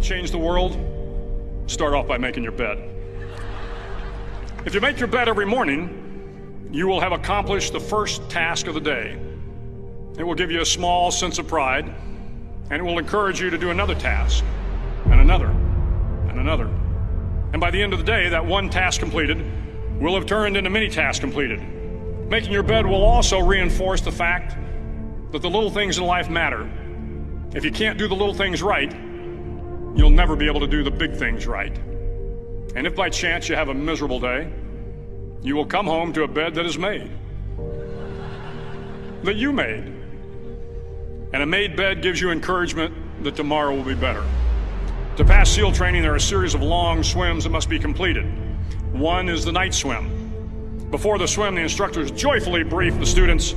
change the world? Start off by making your bed. If you make your bed every morning, you will have accomplished the first task of the day. It will give you a small sense of pride, and it will encourage you to do another task, and another, and another. And by the end of the day, that one task completed will have turned into many tasks completed. Making your bed will also reinforce the fact that the little things in life matter. If you can't do the little things right, you'll never be able to do the big things right. And if by chance you have a miserable day, you will come home to a bed that is made, that you made. And a made bed gives you encouragement that tomorrow will be better. To pass SEAL training, there are a series of long swims that must be completed. One is the night swim. Before the swim, the instructors joyfully brief the students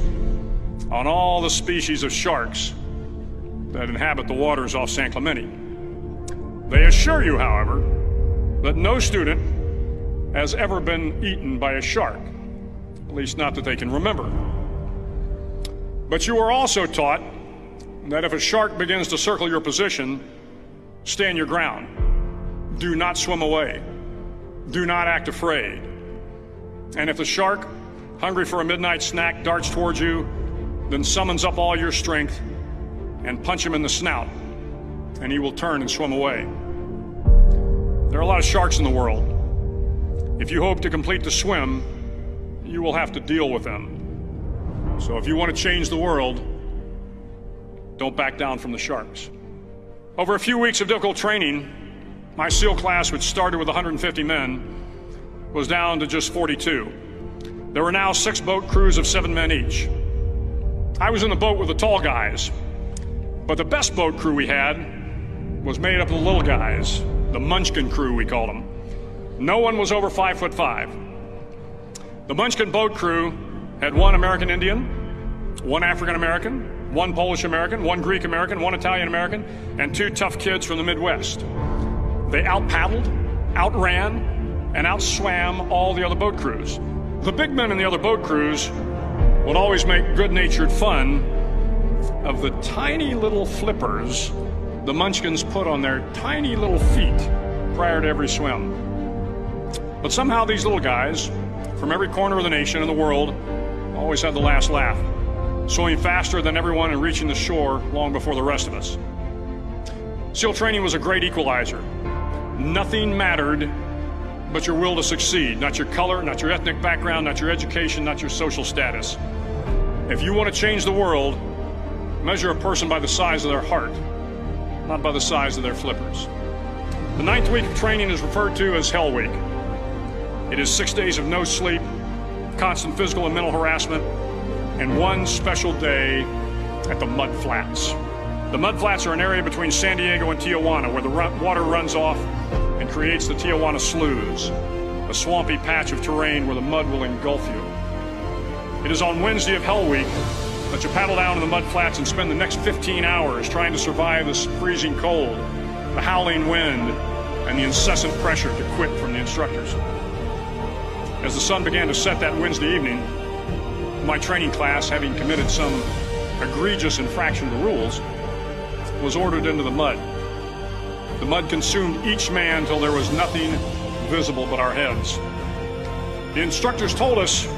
on all the species of sharks that inhabit the waters off San Clemente. They assure you, however, that no student has ever been eaten by a shark, at least not that they can remember. But you are also taught that if a shark begins to circle your position, stand your ground. Do not swim away. Do not act afraid. And if the shark, hungry for a midnight snack, darts towards you, then summons up all your strength and punch him in the snout, and he will turn and swim away. There are a lot of sharks in the world. If you hope to complete the swim, you will have to deal with them. So if you want to change the world, don't back down from the sharks. Over a few weeks of difficult training, my SEAL class, which started with 150 men, was down to just 42. There were now 6 boat crews of 7 men each. I was in the boat with the tall guys, but the best boat crew we had was made up of the little guys, the Munchkin crew, we called them. No one was over 5'5". The Munchkin boat crew had 1 American Indian, 1 African American, 1 Polish American, 1 Greek American, 1 Italian American, and 2 tough kids from the Midwest. They out-paddled, outran, and outswam all the other boat crews. The big men in the other boat crews would always make good-natured fun of the tiny little flippers the Munchkins put on their tiny little feet prior to every swim. But somehow these little guys from every corner of the nation and the world always had the last laugh, swimming faster than everyone and reaching the shore long before the rest of us. SEAL training was a great equalizer. Nothing mattered but your will to succeed, not your color, not your ethnic background, not your education, not your social status. If you want to change the world, measure a person by the size of their heart, not by the size of their flippers. The 9th week of training is referred to as Hell Week. It is 6 days of no sleep, constant physical and mental harassment, and 1 special day at the Mud Flats. The Mud Flats are an area between San Diego and Tijuana where the water runs off and creates the Tijuana Sloughs, a swampy patch of terrain where the mud will engulf you. It is on Wednesday of Hell Week that you paddle down to the Mud Flats and spend the next 15 hours trying to survive this freezing cold, the howling wind, and the incessant pressure to quit from the instructors. As the sun began to set that Wednesday evening, my training class, having committed some egregious infraction of the rules, was ordered into the mud. The mud consumed each man till there was nothing visible but our heads. The instructors told us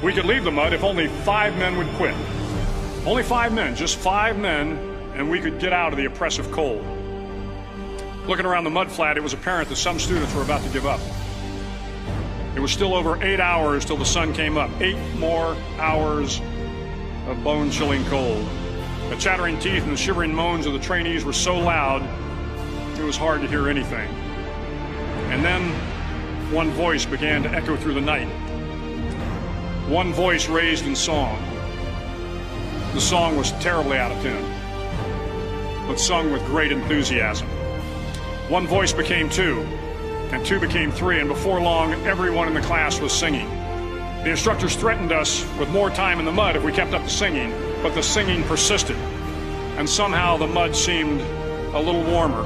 we could leave the mud if only 5 men would quit. Only 5 men, just 5 men, and we could get out of the oppressive cold. Looking around the mud flat, it was apparent that some students were about to give up. It was still over 8 hours till the sun came up. 8 more hours of bone-chilling cold. The chattering teeth and the shivering moans of the trainees were so loud, it was hard to hear anything. And then one voice began to echo through the night. One voice raised in song. The song was terribly out of tune, but sung with great enthusiasm. One voice became 2, and 2 became 3, and before long, everyone in the class was singing. The instructors threatened us with more time in the mud if we kept up the singing, but the singing persisted, and somehow the mud seemed a little warmer,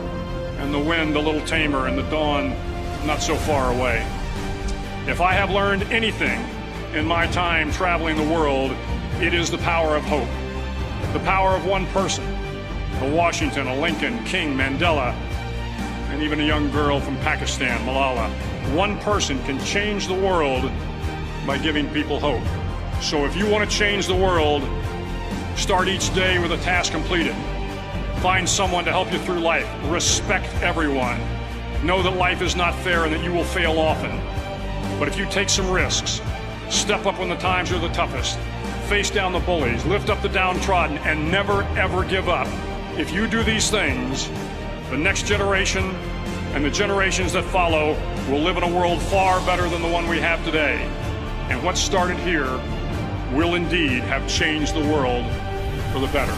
and the wind a little tamer, and the dawn not so far away. If I have learned anything in my time traveling the world, it is the power of hope. The power of one person, a Washington, a Lincoln, King, Mandela, and even a young girl from Pakistan, Malala. One person can change the world by giving people hope. So if you want to change the world, start each day with a task completed. Find someone to help you through life. Respect everyone. Know that life is not fair and that you will fail often. But if you take some risks, step up when the times are the toughest, face down the bullies, lift up the downtrodden, and never ever give up. If you do these things, the next generation and the generations that follow will live in a world far better than the one we have today. And what started here will indeed have changed the world for the better.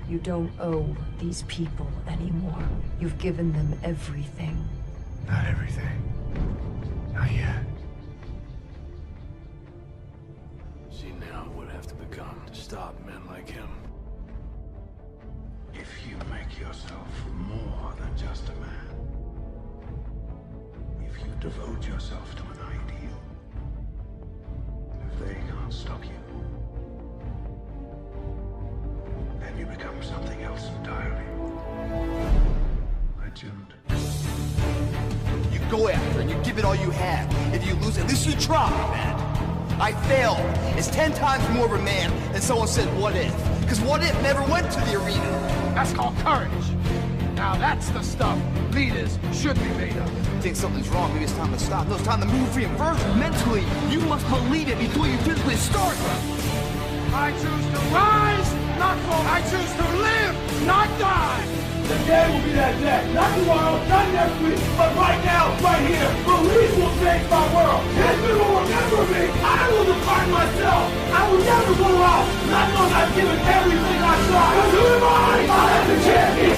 You don't owe these people anymore. You've given them everything. Not everything. Not yet. See now what would have to become to stop men like him. If you make yourself more than just a man, if you devote yourself to an ideal, if they can't stop you, then you become something else entirely. Legend. You go after and you give it all you have. If you lose, at least you try, man. I failed. It's 10 times more of a man than someone said, what if? Because what if never went to the arena? That's called courage. Now that's the stuff leaders should be made of. You think something's wrong, maybe it's time to stop. No, it's time to move reinversion. Mentally, you must believe it before you physically start. I choose to rise, not fall. I choose to live, not die. The day will be that day. Not tomorrow, not next week, but right now, right here. Belief will change my world. History will remember me. I will define myself. I will never go out, not knowing I've given everything I tried. Because who am I? I am the champion.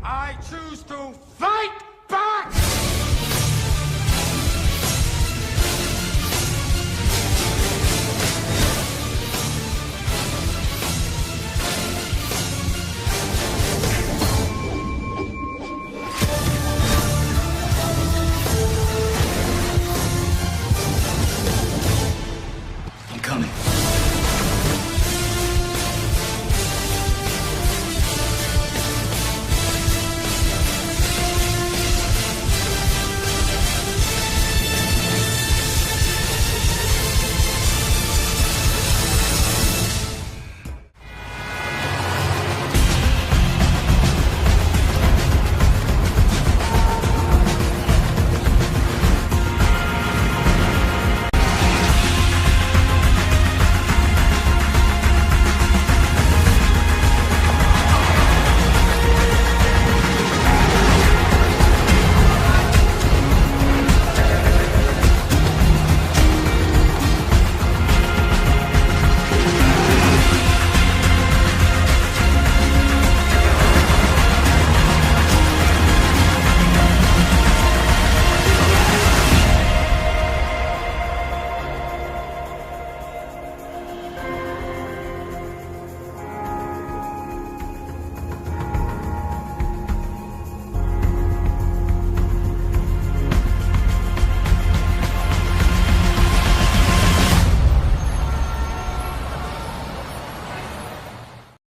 I choose to fight